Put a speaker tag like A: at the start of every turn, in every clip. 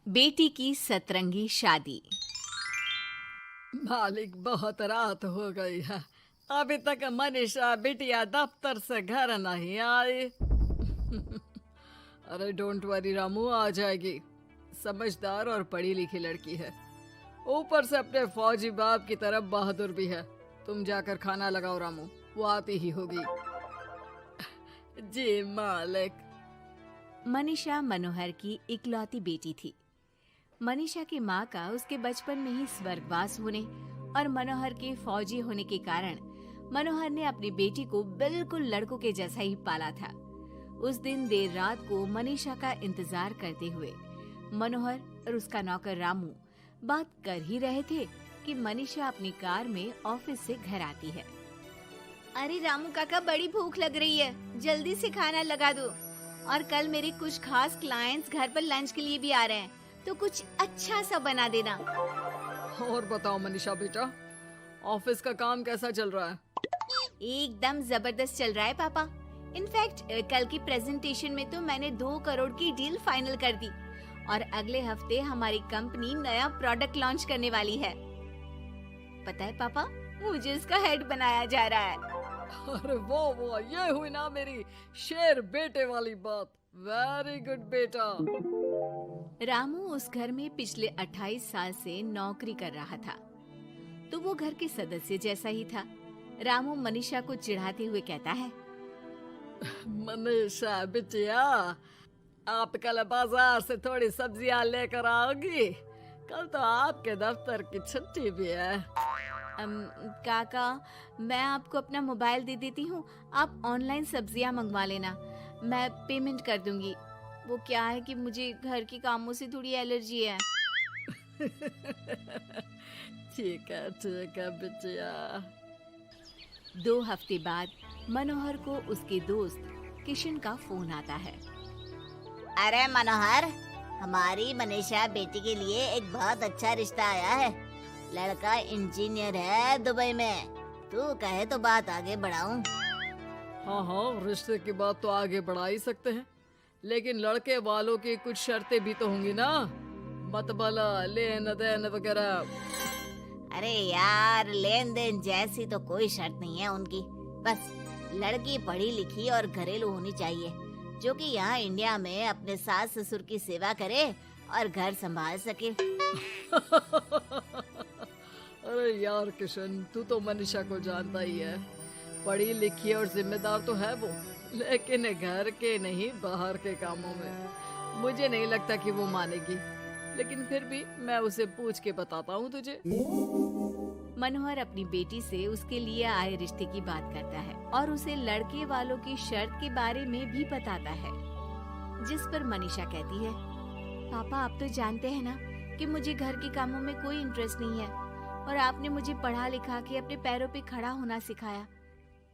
A: बेटी की सतरंगी शादी।
B: मालिक, बहुत रात हो गई है। अभी तक मनीषा बिटिया दफ्तर से घर नहीं आई। अरे डोंट वरी रामू, आ जाएगी। समझदार और पढ़ी लिखी लड़की है, ऊपर से अपने फौजी बाप की तरफ बहादुर भी है। तुम जाकर खाना लगाओ रामू, वो आती ही होगी। जी मालिक।
A: मनीषा मनोहर की इकलौती बेटी थी। मनीषा की माँ का उसके बचपन में ही स्वर्गवास होने और मनोहर के फौजी होने के कारण मनोहर ने अपनी बेटी को बिल्कुल लड़कों के जैसा ही पाला था। उस दिन देर रात को मनीषा का इंतजार करते हुए मनोहर और उसका नौकर रामू बात कर ही रहे थे कि मनीषा अपनी कार में ऑफिस से घर आती है। अरे रामू काका, बड़ी भूख लग रही है, जल्दी से खाना लगा दो। और कल मेरे कुछ खास क्लाइंट्स घर पर लंच के लिए भी आ रहे हैं, तो कुछ अच्छा सा बना देना।
B: और बताओ मनीषा बेटा, ऑफिस का काम कैसा चल रहा है?
A: एकदम जबरदस्त चल रहा है पापा। इनफैक्ट कल की प्रेजेंटेशन में तो मैंने 2 करोड़ की डील फाइनल कर दी और अगले हफ्ते हमारी कंपनी नया प्रोडक्ट लॉन्च करने वाली है। पता है पापा, मुझे इसका हेड बनाया जा रहा है।
B: अरे वो ये हुई ना मेरी शेर बेटे वाली बात। वेरी गुड बेटा।
A: रामू उस घर में पिछले 28 साल से नौकरी कर रहा था, तो वो घर के सदस्य जैसा ही था। रामू मनीषा को चिढ़ाते हुए कहता है,
B: मनीषा बिटिया, आप कल बाजार से थोड़ी सब्जियां लेकर आओगी? कल तो आपके दफ्तर की छुट्टी भी है।
A: काका, मैं आपको अपना मोबाइल दे देती हूँ, आप ऑनलाइन सब्जियाँ मंगवा लेना, मैं पेमेंट कर दूंगी। वो क्या है कि मुझे घर के कामों से थोड़ी एलर्जी है।
B: ठीक है बिटिया।
A: 2 हफ्ते बाद मनोहर को उसके दोस्त किशन का फोन आता है।
C: अरे मनोहर, हमारी मनीषा बेटी के लिए एक बहुत अच्छा रिश्ता आया है। लड़का इंजीनियर है दुबई में। तू कहे तो बात आगे बढ़ाऊं?
B: हाँ, रिश्ते की बात तो आगे बढ़ा ही सकते हैं, लेकिन लड़के वालों की कुछ शर्तें भी तो होंगी ना, मतबला, लेन देन वगैरह।
C: अरे यार, लेन देन जैसी तो कोई शर्त नहीं है उनकी। बस लड़की पढ़ी लिखी और घरेलू होनी चाहिए, जो कि यहाँ इंडिया में अपने सास ससुर की सेवा करे और घर संभाल सके।
B: अरे यार किशन, तू तो मनीषा को जानता ही है। पढ़ी लिखी और जिम्मेदार तो है वो, लेकिन घर के नहीं बाहर के कामों में मुझे नहीं लगता कि वो मानेगी। लेकिन फिर भी मैं उसे पूछ के बताता हूँ तुझे।
A: मनोहर अपनी बेटी से उसके लिए आए रिश्ते की बात करता है और उसे लड़के वालों की शर्त के बारे में भी बताता है, जिस पर मनीषा कहती है, पापा आप तो जानते हैं ना कि मुझे घर के कामों में कोई इंटरेस्ट नहीं है और आपने मुझे पढ़ा लिखा के अपने पैरों पे खड़ा होना सिखाया।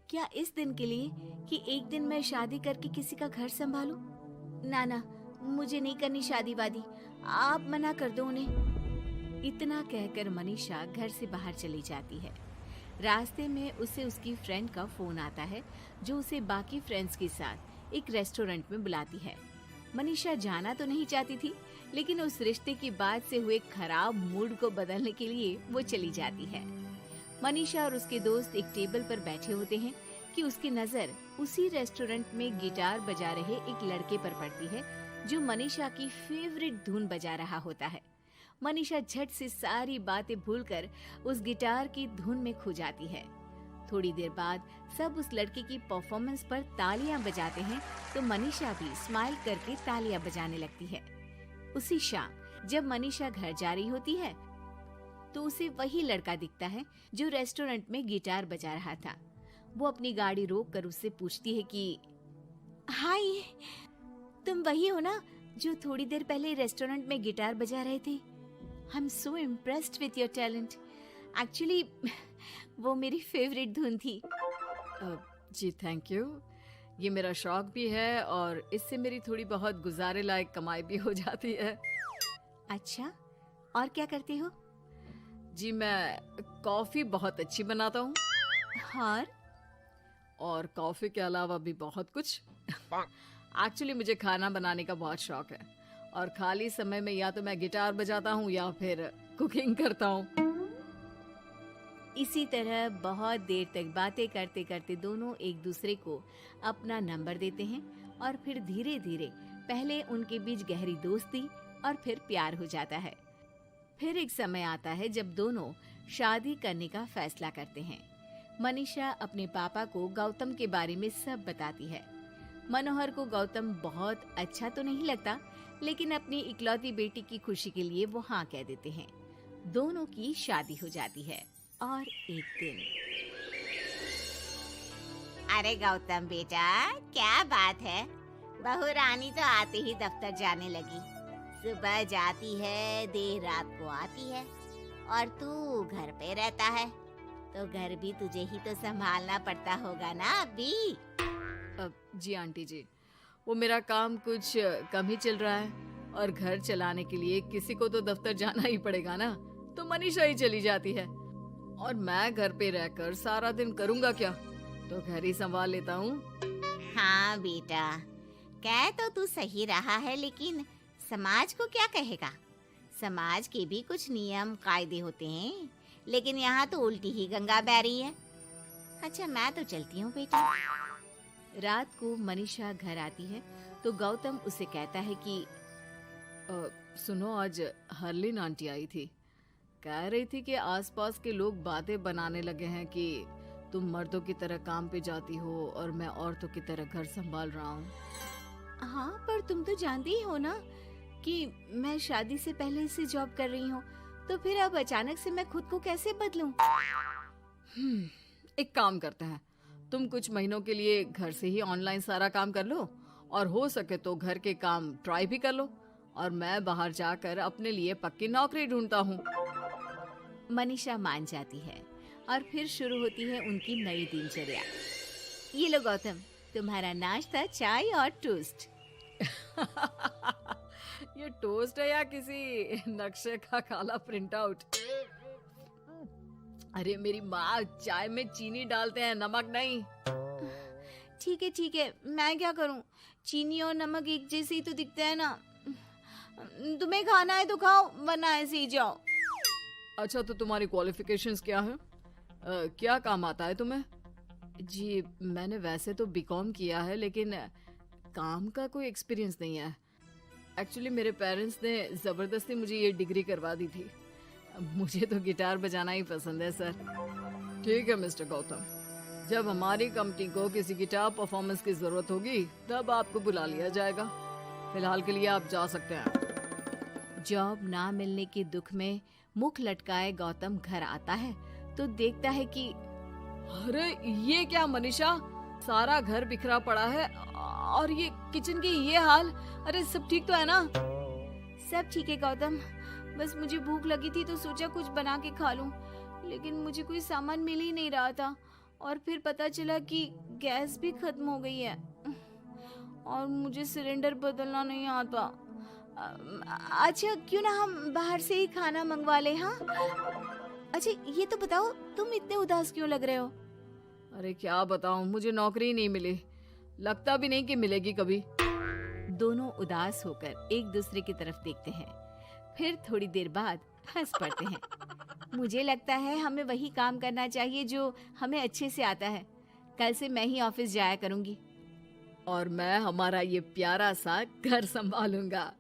A: क्या इस दिन के लिए कि एक दिन मैं शादी करके किसी का घर संभालूं? ना, मुझे नहीं करनी शादी वादी, आप मना कर दो उन्हें। इतना कहकर मनीषा घर से बाहर चली जाती है। रास्ते में उसे उसकी फ्रेंड का फोन आता है, जो उसे बाकी फ्रेंड्स के साथ एक रेस्टोरेंट में बुलाती है। मनीषा जाना तो नहीं चाहती थी, लेकिन उस रिश्ते की बात से हुए खराब मूड को बदलने के लिए वो चली जाती है। मनीषा और उसके दोस्त एक टेबल पर बैठे होते हैं कि उसकी नजर उसी रेस्टोरेंट में गिटार बजा रहे एक लड़के पर पड़ती है, जो मनीषा की फेवरेट धुन बजा रहा होता है। मनीषा झट से सारी बातें भूलकर उस गिटार की धुन में खो जाती है। थोड़ी देर बाद सब उस लड़के की परफॉर्मेंस पर तालियां बजाते हैं, तो मनीषा भी स्माइल करके तालियां बजाने लगती है। उसी शाम जब मनीषा घर जा रही होती है, तो उसे वही लड़का दिखता है जो रेस्टोरेंट में गिटार बजा रहा था। वो अपनी गाड़ी रोक कर उससे पूछती है कि हाय, तुम वही हो ना जो थोड़ी देर पहले रेस्टोरेंट में गिटार बजा रहे थे? I am so impressed with your talent. Actually वो मेरी फेवरेट धुन थी।
B: जी थैंक यू। ये मेरा शौक भी है और इससे मेरी थोड़ी बहुत गुजारे लायक कमाई भी हो जाती है।
A: अच्छा, और क्या करते हो?
B: जी मैं कॉफी बहुत अच्छी बनाता हूँ, और कॉफी के अलावा भी बहुत कुछ। एक्चुअली मुझे खाना बनाने का बहुत शौक है और खाली समय में या तो मैं गिटार बजाता हूँ या फिर कुकिंग करता हूँ।
A: इसी तरह बहुत देर तक बातें करते करते दोनों एक दूसरे को अपना नंबर देते हैं और फिर धीरे धीरे पहले उनके बीच गहरी दोस्ती और फिर प्यार हो जाता है। फिर एक समय आता है जब दोनों शादी करने का फैसला करते हैं। मनीषा अपने पापा को गौतम के बारे में सब बताती है। मनोहर को गौतम बहुत अच्छा तो नहीं लगता, लेकिन अपनी इकलौती बेटी की खुशी के लिए वो हाँ कह देते हैं। दोनों की शादी हो जाती है और एक दिन
C: अरे गौतम बेटा, क्या बात है, बहू रानी तो आते ही दफ्तर जाने लगी। सुबह जाती है, देर रात को आती है, और तू घर पे रहता है, तो घर भी तुझे ही तो संभालना पड़ता होगा ना अभी।
B: जी आंटी जी, वो मेरा काम कुछ कम ही चल रहा है और घर चलाने के लिए किसी को तो दफ्तर जाना ही पड़ेगा ना, तो मनीषा ही चली जाती है और मैं घर पे रहकर सारा दिन करूँगा क्या, तो घर ही संभाल लेता हूँ।
C: हाँ बेटा, कह तो तू सही रहा है, लेकिन समाज को क्या कहेगा? समाज के भी कुछ नियम कायदे होते हैं, लेकिन यहाँ तो उल्टी ही गंगा बह रही है। अच्छा, मैं तो चलती हूँ बेटा।
A: रात को मनीषा घर आती है तो गौतम उसे कहता है कि
B: सुनो, आज हरलीन आंटी आई थी, कह रही थी कि आसपास के लोग बातें बनाने लगे हैं कि तुम मर्दों की तरह काम पे जाती हो और मैं औरतों की तरह घर संभाल रहा हूँ।
A: हाँ, पर तुम तो जानती ही हो ना कि मैं शादी से पहले से जॉब कर रही हूँ, तो फिर अब अचानक से मैं खुद को कैसे बदलूं?
B: एक काम करते हैं, तुम कुछ महीनों के लिए घर से ही ऑनलाइन सारा काम कर लो और हो सके तो घर के काम ट्राई भी कर लो, और मैं बाहर जाकर अपने लिए पक्की नौकरी ढूंढता हूँ।
A: मनीषा मान जाती है और फिर शुरू होती है उनकी नई दिनचर्या। ये लो गौतम, तुम्हारा नाश्ता, चाय और टोस्ट।
B: ये टोस्ट है या किसी नक्शे का काला प्रिंट आउट? अरे मेरी माँ चाय में चीनी डालते हैं, नमक नहीं।
A: ठीक है, मैं क्या करूं? चीनी और नमक एक जैसे ही तो दिखते हैं ना। तुम्हें खाना है तो खाओ, वरना ऐसे ही जाओ।
B: अच्छा, तो तुम्हारी क्वालिफिकेशंस क्या है? क्या काम आता है तुम्हें? जी, मैंने वैसे तो बीकॉम किया है, लेकिन काम का कोई एक्सपीरियंस नहीं है। एक्चुअली मेरे पेरेंट्स ने ज़बरदस्ती मुझे ये डिग्री करवा दी थी। मुझे तो गिटार बजाना ही पसंद है सर। ठीक है मिस्टर गौतम, जब हमारी कंपनी को किसी गिटार परफॉर्मेंस की ज़रूरत होगी तब आपको बुला लिया जाएगा। फिलहाल के लिए आप जा सकते हैं।
A: जॉब ना मिलने के दुख में मुख लटकाए गौतम घर आता है तो देखता है कि
B: अरे ये क्या मनीषा, सारा घर बिखरा पड़ा है और ये किचन की ये हाल। अरे सब ठीक तो है ना?
A: सब ठीक है गौतम, बस मुझे भूख लगी थी तो सोचा कुछ बना के खा लूं, लेकिन मुझे कोई सामान मिल ही नहीं रहा था और फिर पता चला कि गैस भी खत्म हो गई है और मुझे सिलेंडर बदलना नहीं आता। अच्छा, क्यों ना हम बाहर से ही खाना मंगवा ले? हाँ, अच्छा ये तो बताओ, तुम इतने उदास क्यों लग रहे हो?
B: अरे क्या बताऊं, मुझे नौकरी नहीं मिली, लगता भी नहीं कि मिलेगी कभी।
A: दोनों उदास होकर एक दूसरे की तरफ देखते हैं, फिर थोड़ी देर बाद हंस पड़ते हैं। मुझे लगता है हमें वही काम करना चाहिए जो हमें अच्छे से आता है। कल से मैं ही ऑफिस जाया करूंगी।
B: और मैं हमारा ये प्यारा सा घर संभालूंगा।